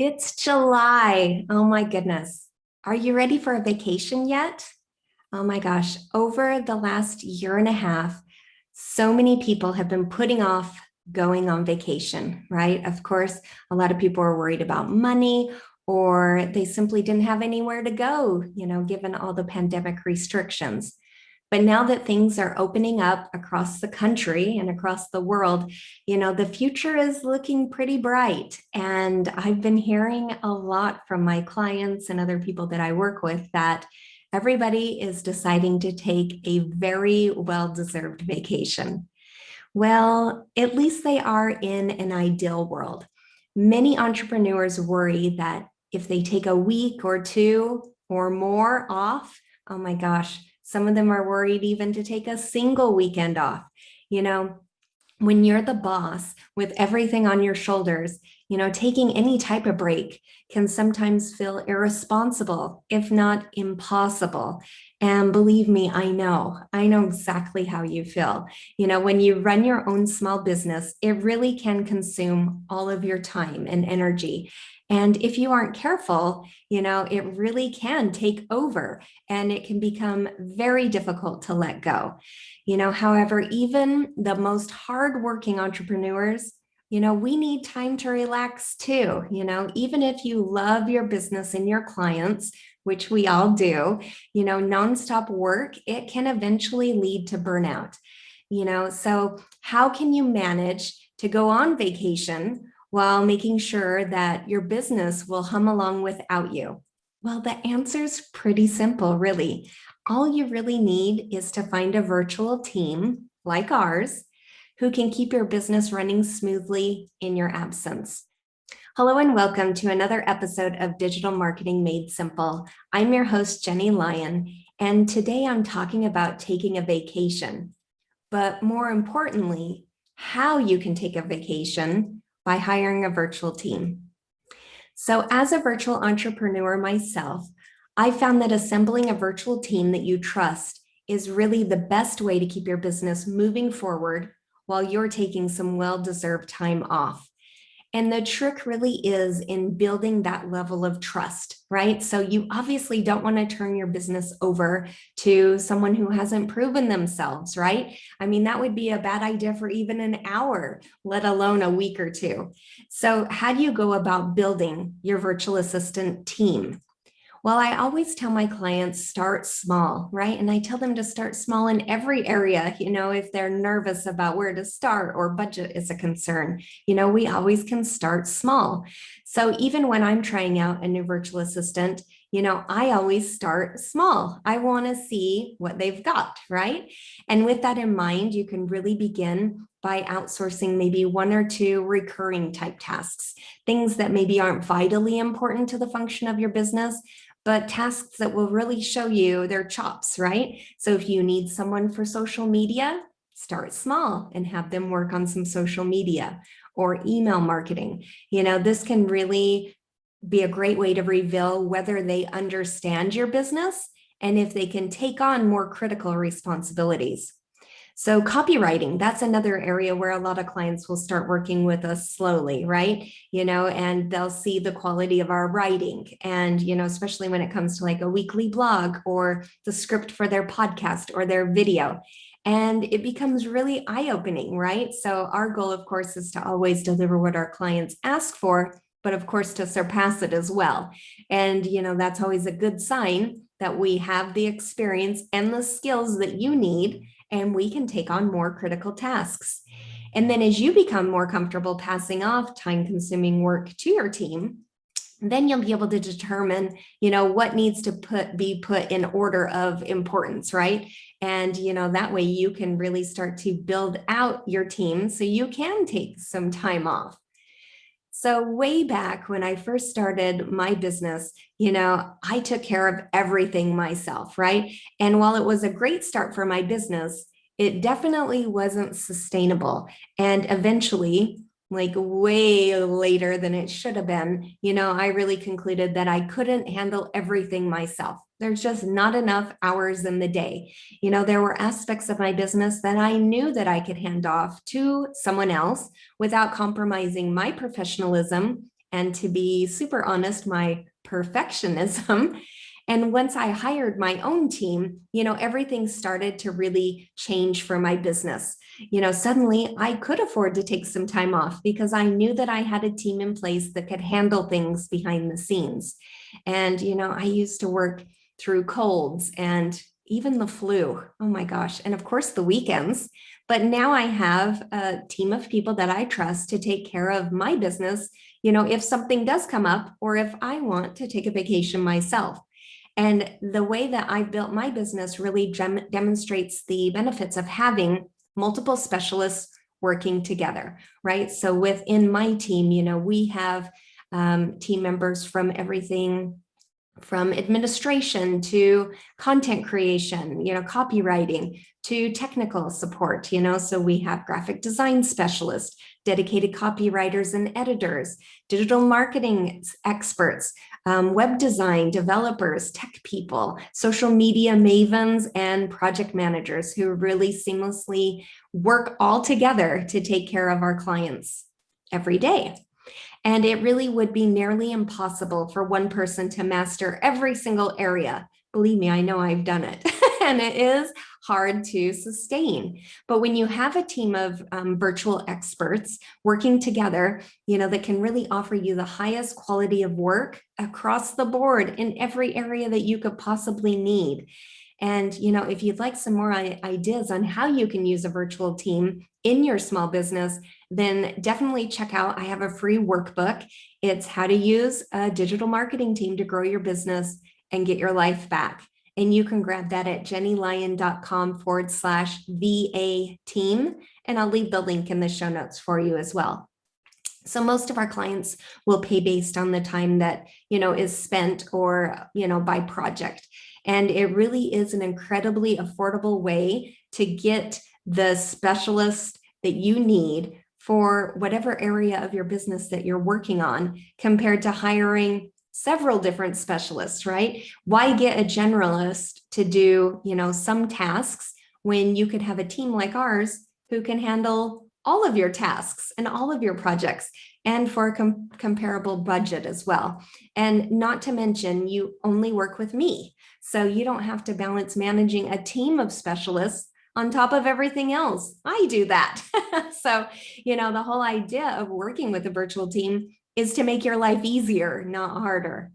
It's July. Oh my goodness. Are you ready for a vacation yet? Oh my gosh. Over the last year and a half, so many people have been putting off going on vacation, right? Of course, a lot of people are worried about money or they simply didn't have anywhere to go, given all the pandemic restrictions. But now that things are opening up across the country and across the world, the future is looking pretty bright. And I've been hearing a lot from my clients and other people that I work with that everybody is deciding to take a very well-deserved vacation. Well, at least they are in an ideal world. Many entrepreneurs worry that if they take a week or two or more off, oh my gosh, some of them are worried even to take a single weekend off. You know, when you're the boss with everything on your shoulders, taking any type of break can sometimes feel irresponsible, if not impossible. And believe me, I know exactly how you feel. When you run your own small business, it really can consume all of your time and energy. And if you aren't careful, it really can take over and it can become very difficult to let go. However, even the most hardworking entrepreneurs, we need time to relax too. Even if you love your business and your clients, which we all do, nonstop work, it can eventually lead to burnout. So how can you manage to go on vacation while making sure that your business will hum along without you? Well, the answer's pretty simple, really. All you really need is to find a virtual team like ours who can keep your business running smoothly in your absence. Hello and welcome to another episode of Digital Marketing Made Simple. I'm your host, Jennie Lyon, and today I'm talking about taking a vacation, but more importantly, how you can take a vacation by hiring a virtual team. So as a virtual entrepreneur myself, I found that assembling a virtual team that you trust is really the best way to keep your business moving forward while you're taking some well-deserved time off. And the trick really is in building that level of trust, right? So you obviously don't want to turn your business over to someone who hasn't proven themselves, right? I mean, that would be a bad idea for even an hour, let alone a week or two. So how do you go about building your virtual assistant team? Well, I always tell my clients start small, right? And I tell them to start small in every area, if they're nervous about where to start or budget is a concern, we always can start small. So even when I'm trying out a new virtual assistant, I always start small. I want to see what they've got, right? And with that in mind, you can really begin by outsourcing maybe one or two recurring type tasks, things that maybe aren't vitally important to the function of your business, but tasks that will really show you their chops, right? So if you need someone for social media, start small and have them work on some social media or email marketing. This can really be a great way to reveal whether they understand your business and if they can take on more critical responsibilities. So copywriting, that's another area where a lot of clients will start working with us slowly, right? And they'll see the quality of our writing. And, especially when it comes to like a weekly blog or the script for their podcast or their video. And it becomes really eye-opening, right? So our goal, of course, is to always deliver what our clients ask for, but of course, to surpass it as well. And, that's always a good sign that we have the experience and the skills that you need, and we can take on more critical tasks. And then as you become more comfortable passing off time-consuming work to your team, then you'll be able to determine, what needs to be put in order of importance, right? And, that way you can really start to build out your team so you can take some time off. So way back when I first started my business, I took care of everything myself, right? And while it was a great start for my business, it definitely wasn't sustainable. And eventually, like way later than it should have been, I really concluded that I couldn't handle everything myself. There's just not enough hours in the day. There were aspects of my business that I knew that I could hand off to someone else without compromising my professionalism and, to be super honest, my perfectionism. And once I hired my own team, everything started to really change for my business. Suddenly I could afford to take some time off because I knew that I had a team in place that could handle things behind the scenes. And, I used to work through colds and even the flu. Oh my gosh. And of course, the weekends. But now I have a team of people that I trust to take care of my business, if something does come up or if I want to take a vacation myself. And the way that I built my business really demonstrates the benefits of having multiple specialists working together, right? So within my team, we have team members from everything from administration to content creation, copywriting to technical support, so we have graphic design specialists, dedicated copywriters and editors, digital marketing experts, web design developers, tech people, social media mavens, and project managers who really seamlessly work all together to take care of our clients every day. And it really would be nearly impossible for one person to master every single area. Believe me, I know I've done it. And it is hard to sustain. But when you have a team of virtual experts working together, that can really offer you the highest quality of work across the board in every area that you could possibly need. And, if you'd like some more ideas on how you can use a virtual team in your small business, then definitely check out, I have a free workbook. It's how to use a digital marketing team to grow your business and get your life back. And you can grab that at jennylyon.com/VA team. And I'll leave the link in the show notes for you as well. So most of our clients will pay based on the time that, is spent or, by project. And it really is an incredibly affordable way to get the specialist that you need for whatever area of your business that you're working on, compared to hiring several different specialists, right? Why get a generalist to do, some tasks when you could have a team like ours who can handle all of your tasks and all of your projects, and for a comparable budget as well. And not to mention, you only work with me. So you don't have to balance managing a team of specialists on top of everything else. I do that. So, the whole idea of working with a virtual team is to make your life easier, not harder.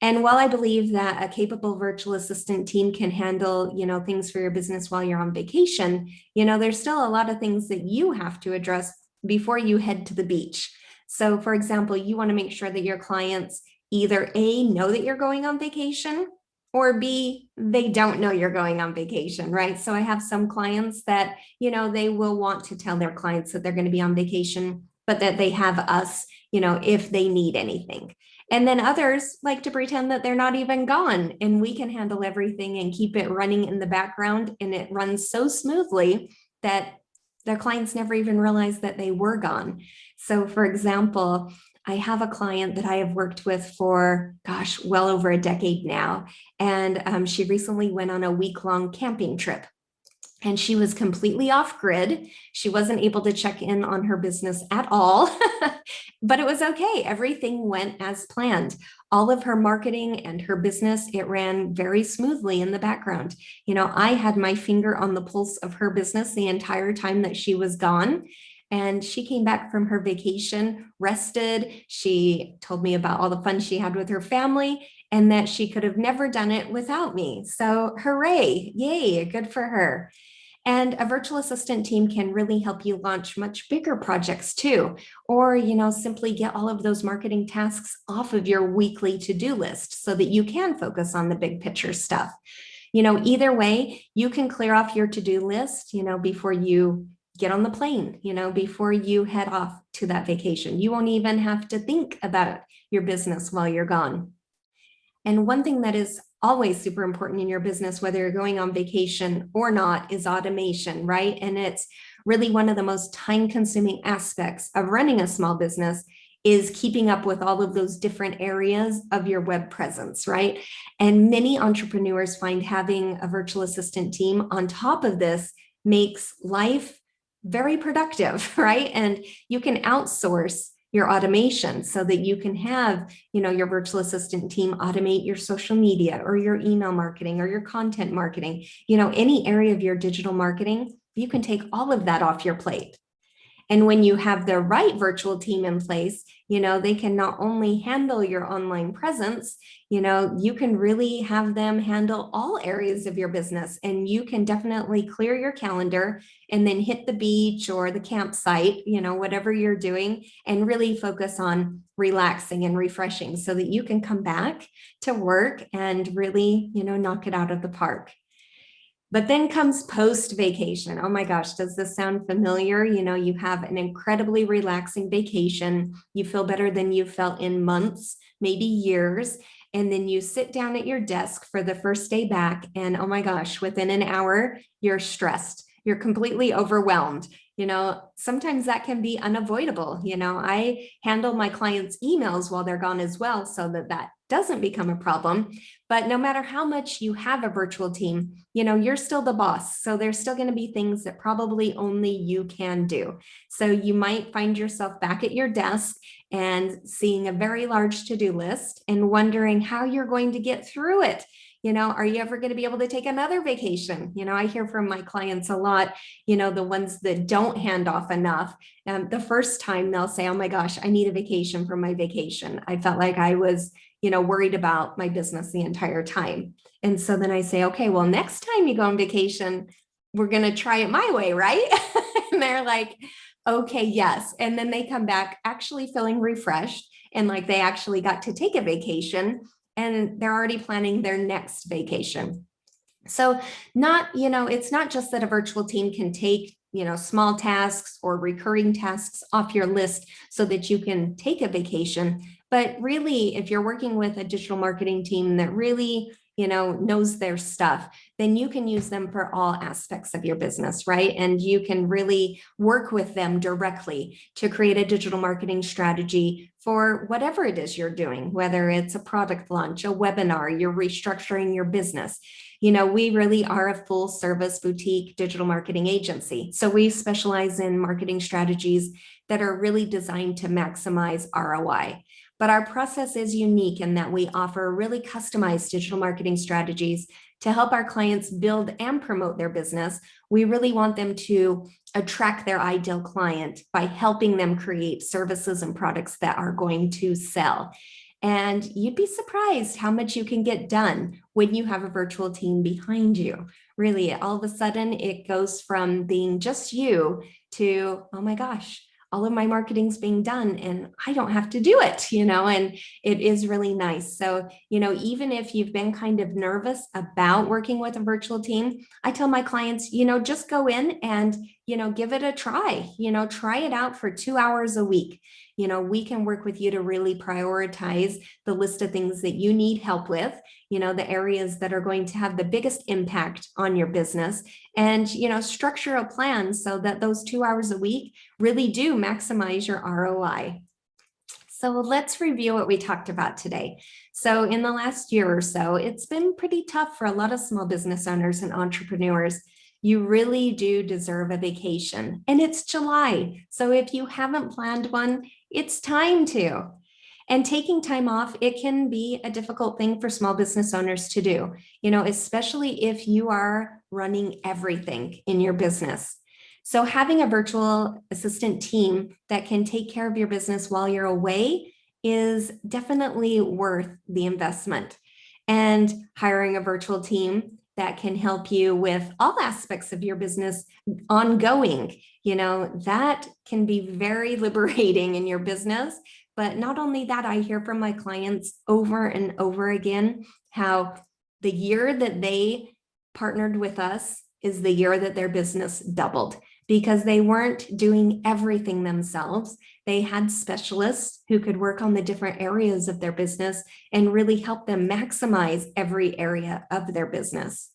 And while I believe that a capable virtual assistant team can handle, things for your business while you're on vacation, there's still a lot of things that you have to address before you head to the beach. So for example, you want to make sure that your clients either A, know that you're going on vacation, or B, they don't know you're going on vacation, right? So I have some clients that, they will want to tell their clients that they're going to be on vacation, but that they have us, if they need anything. And then others like to pretend that they're not even gone, and we can handle everything and keep it running in the background. And it runs so smoothly that their clients never even realized that they were gone. So for example, I have a client that I have worked with for, well over a decade now. And she recently went on a week-long camping trip. And she was completely off grid. She wasn't able to check in on her business at all, but it was okay. Everything went as planned. All of her marketing and her business, it ran very smoothly in the background. I had my finger on the pulse of her business the entire time that she was gone. And she came back from her vacation, rested. She told me about all the fun she had with her family and that she could have never done it without me. So hooray, yay, good for her. And a virtual assistant team can really help you launch much bigger projects too, or, simply get all of those marketing tasks off of your weekly to-do list so that you can focus on the big picture stuff. Either way, you can clear off your to-do list, before you get on the plane, before you head off to that vacation. You won't even have to think about your business while you're gone. And one thing that is always super important in your business, whether you're going on vacation or not, is automation, right? And it's really one of the most time-consuming aspects of running a small business, is keeping up with all of those different areas of your web presence, right? And many entrepreneurs find having a virtual assistant team on top of this makes life very productive, right? And you can outsource your automation so that you can have, your virtual assistant team automate your social media or your email marketing or your content marketing, any area of your digital marketing. You can take all of that off your plate. And when you have the right virtual team in place, they can not only handle your online presence, you can really have them handle all areas of your business, and you can definitely clear your calendar and then hit the beach or the campsite, whatever you're doing, and really focus on relaxing and refreshing so that you can come back to work and really, knock it out of the park. But then comes post vacation. Oh my gosh, does this sound familiar? You have an incredibly relaxing vacation. You feel better than you felt in months, maybe years. And then you sit down at your desk for the first day back, and oh my gosh, within an hour, you're stressed. You're completely overwhelmed. Sometimes that can be unavoidable. I handle my clients' emails while they're gone as well, so that doesn't become a problem. But no matter how much you have a virtual team, you're still the boss. So there's still going to be things that probably only you can do. So you might find yourself back at your desk and seeing a very large to-do list and wondering how you're going to get through it. Are you ever going to be able to take another vacation? I hear from my clients a lot, the ones that don't hand off enough. The first time they'll say, oh my gosh, I need a vacation from my vacation. I felt like I was, worried about my business the entire time. And so then I say, okay, well, next time you go on vacation, we're going to try it my way, right? And they're like, okay, yes. And then they come back actually feeling refreshed and like they actually got to take a vacation, and they're already planning their next vacation. So it's not just that a virtual team can take, small tasks or recurring tasks off your list so that you can take a vacation. But really, if you're working with a digital marketing team that really, knows their stuff, then you can use them for all aspects of your business, right? And you can really work with them directly to create a digital marketing strategy for whatever it is you're doing, whether it's a product launch, a webinar, you're restructuring your business. We really are a full service boutique digital marketing agency. So we specialize in marketing strategies that are really designed to maximize ROI. But our process is unique in that we offer really customized digital marketing strategies to help our clients build and promote their business. We really want them to attract their ideal client by helping them create services and products that are going to sell. And you'd be surprised how much you can get done when you have a virtual team behind you. Really, all of a sudden, it goes from being just you to, oh my gosh, all of my marketing's being done and I don't have to do it, and it is really nice. So, even if you've been kind of nervous about working with a virtual team, I tell my clients, just go in and, give it a try, try it out for 2 hours a week. We can work with you to really prioritize the list of things that you need help with, the areas that are going to have the biggest impact on your business, and, structure a plan so that those 2 hours a week really do maximize your ROI. So let's review what we talked about today. So in the last year or so, it's been pretty tough for a lot of small business owners and entrepreneurs. You really do deserve a vacation, and it's July. So if you haven't planned one, it's time to. And taking time off, it can be a difficult thing for small business owners to do, especially if you are running everything in your business. So having a virtual assistant team that can take care of your business while you're away is definitely worth the investment. And hiring a virtual team that can help you with all aspects of your business ongoing, that can be very liberating in your business. But not only that, I hear from my clients over and over again how the year that they partnered with us is the year that their business doubled, because they weren't doing everything themselves. They had specialists who could work on the different areas of their business and really help them maximize every area of their business.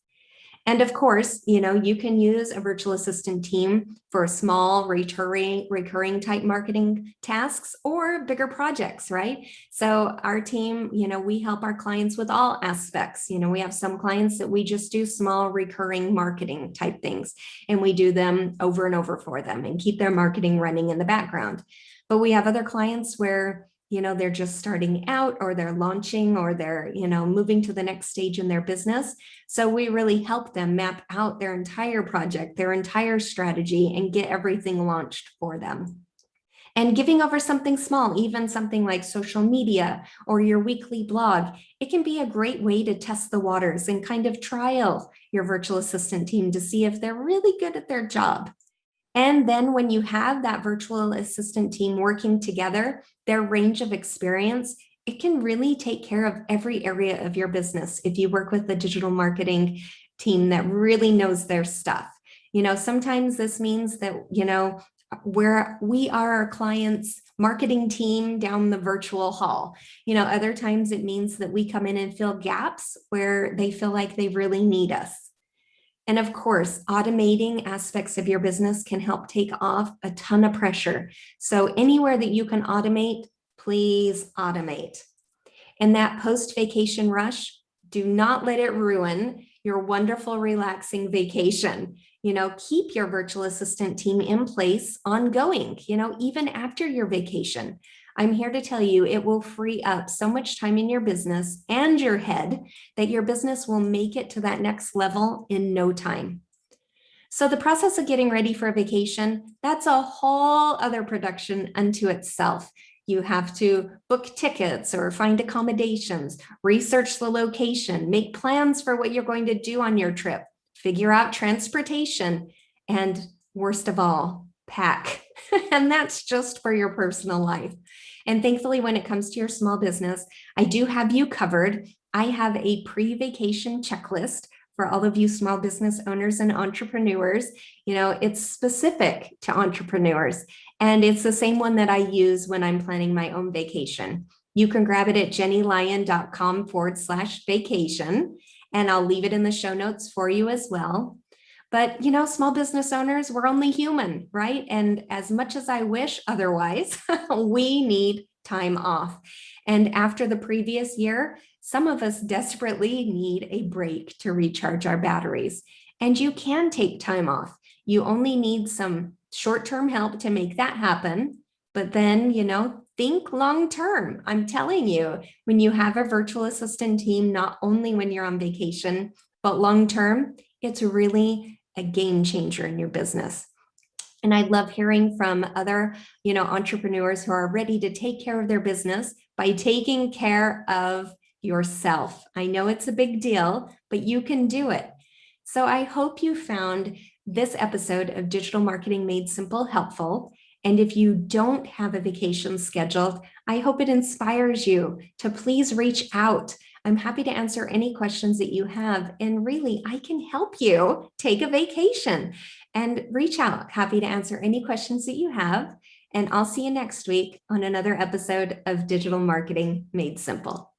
And of course, you can use a virtual assistant team for small, recurring type marketing tasks or bigger projects, right? So our team, we help our clients with all aspects. We have some clients that we just do small, recurring marketing type things, and we do them over and over for them and keep their marketing running in the background. But we have other clients where, they're just starting out, or they're launching, or they're, moving to the next stage in their business. So we really help them map out their entire project, their entire strategy, and get everything launched for them. And giving over something small, even something like social media or your weekly blog, it can be a great way to test the waters and kind of trial your virtual assistant team to see if they're really good at their job. And then when you have that virtual assistant team working together, their range of experience, it can really take care of every area of your business if you work with a digital marketing team that really knows their stuff. Sometimes this means that, where we are our clients' marketing team down the virtual hall. Other times it means that we come in and fill gaps where they feel like they really need us. And of course, automating aspects of your business can help take off a ton of pressure. So anywhere that you can automate, please automate. And that post-vacation rush, do not let it ruin your wonderful, relaxing vacation. Keep your virtual assistant team in place ongoing, even after your vacation. I'm here to tell you it will free up so much time in your business and your head that your business will make it to that next level in no time. So the process of getting ready for a vacation, that's a whole other production unto itself. You have to book tickets or find accommodations, research the location, make plans for what you're going to do on your trip, figure out transportation, and worst of all, pack. And that's just for your personal life. And thankfully, when it comes to your small business, I do have you covered. I have a pre-vacation checklist for all of you small business owners and entrepreneurs. It's specific to entrepreneurs, and it's the same one that I use when I'm planning my own vacation. You can grab it at jennielyon.com/vacation, and I'll leave it in the show notes for you as well. But, small business owners, we're only human, right? And as much as I wish otherwise, we need time off. And after the previous year, some of us desperately need a break to recharge our batteries. And you can take time off. You only need some short-term help to make that happen. But then, think long-term. I'm telling you, when you have a virtual assistant team, not only when you're on vacation, but long-term, it's really a game changer in your business. And I love hearing from other, entrepreneurs who are ready to take care of their business by taking care of yourself. I know it's a big deal, but you can do it. So I hope you found this episode of Digital Marketing Made Simple helpful. And if you don't have a vacation scheduled, I hope it inspires you to please reach out. I'm happy to answer any questions that you have. And really, I can help you take a vacation, and reach out. Happy to answer any questions that you have. And I'll see you next week on another episode of Digital Marketing Made Simple.